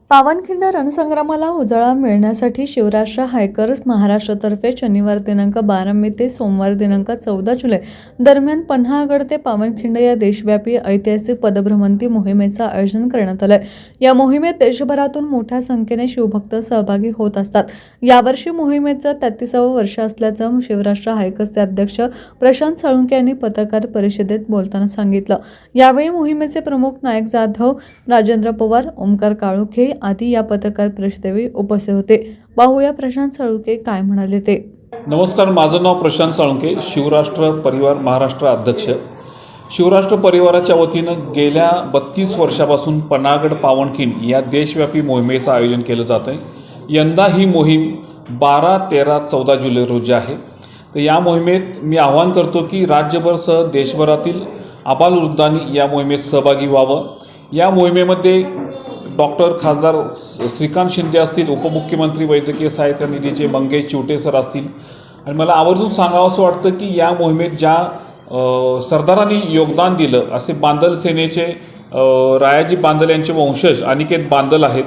पावनखिंड रणसंग्रामाला उजाळा मिळण्यासाठी शिवराष्ट्र हायकर्स महाराष्ट्रातर्फे शनिवार दिनांक 12 मे ते सोमवार दिनांक 14 जुलै दरम्यान पन्हाळगड ते पावनखिंड या देशव्यापी ऐतिहासिक पदभ्रमंती मोहिमेचं आयोजन करण्यात आलंय। या मोहिमेत देशभरातून मोठ्या संख्येने शिवभक्त सहभागी होत असतात। यावर्षी मोहिमेचं 33वे वर्ष असल्याचं शिवराष्ट्र हायकर्सचे अध्यक्ष प्रशांत साळुंखे यांनी पत्रकार परिषदेत बोलताना सांगितलं। यावेळी मोहिमेचे प्रमुख नायक जाधव, राजेंद्र पवार, ओमकार काळुखे आदी या पत्रकार परिषदेवेळी उपस्थित होते। पाहूया प्रशांत साळुंखे काय म्हणाले ते। नमस्कार, माझं नाव प्रशांत साळुंखे, शिवराष्ट्र परिवार महाराष्ट्र अध्यक्ष। शिवराष्ट्र परिवाराच्या वतीनं गेल्या 32 वर्षापासून पन्हाळगड पावनखिंड या देशव्यापी मोहिमेचं आयोजन केलं जातं आहे। यंदा ही मोहीम 12, 13, 14 जुलै रोजी आहे। तर या मोहिमेत मी आवाहन करतो की राज्यभरसह देशभरातील आबालवृद्धांनी या मोहिमेत सहभागी व्हावं। या मोहिमेमध्ये डॉक्टर खासदार श्रीकांत शिंदे असतील, उपमुख्यमंत्री वैद्यकीय सहाय्यता निधीचे मंगेश चिवटे सर असतील, आणि मला आवर्जून सांगावंसं वाटतं की या मोहिमेत ज्या सरदारांनी योगदान दिलं असे बांदल सेनेचे रायाजी बांदल यांचे वंशज अनिकेत बांदल आहेत,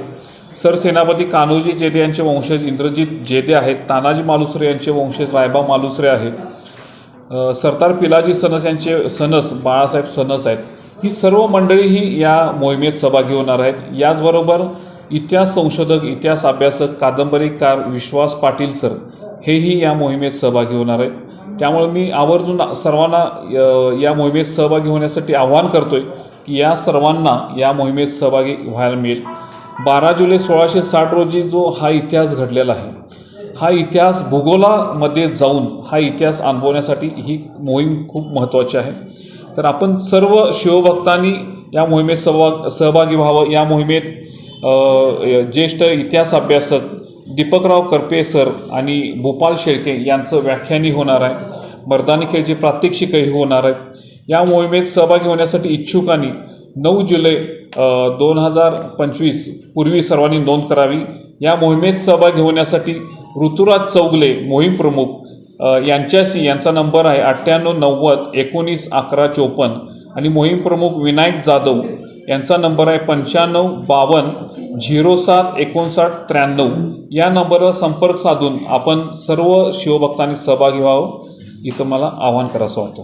सरसेनापती कान्होजी जेधे यांचे वंशज इंद्रजित जेधे आहेत, तानाजी मालुसरे यांचे वंशज रायबा मालुसरे आहेत, सरदार पिलाजी सनस यांचे सनस बाळासाहेब सनस आहेत। ही सर्व मंडळी ही या मोहिमेत सहभागी होणार आहेत। याचबरोबर इतिहास संशोधक, इतिहास अभ्यासक, कादंबरीकार विश्वास पाटील सर हेही या मोहिमेत सहभागी होणार आहेत। त्यामुळे मी आवर्जून सर्वांना या मोहिमेत सहभागी होण्यासाठी आवाहन करतोय की या सर्वांना या मोहिमेत सहभागी व्हायला मिळेल। 12 जुलै 1660 रोजी जो हा इतिहास घडलेला आहे, हा इतिहास भूगोलामध्ये जाऊन हा इतिहास अनुभवण्यासाठी ही मोहीम खूप महत्त्वाची आहे। तर आपण सर्व शिवभक्तांनी या मोहिमेत सहभागी व्हावं। या मोहिमेत ज्येष्ठ इतिहास अभ्यासक दीपकराव करपे सर आणि भूपाल शेळके यांचं व्याख्यानही होणार आहे। मर्दानी खेळची प्रात्यक्षिकही होणार आहेत। या मोहिमेत सहभागी होण्यासाठी इच्छुकांनी 9 जुलै 2025 पूर्वी सर्वांनी नोंद करावी। या मोहिमेत सहभागी होण्यासाठी ऋतुराज चौगले मोहीम प्रमुख यांचा नंबर आहे 98 90 19 11 54 आणि मोहीम प्रमुख विनायक जाधव यांचा नंबर आहे 95 52 07 59 93। या नंबरवर संपर्क साधून आपण सर्व शिवभक्तांनी सहभागी व्हावं इथं मला आवाहन करावंसं वाटतं।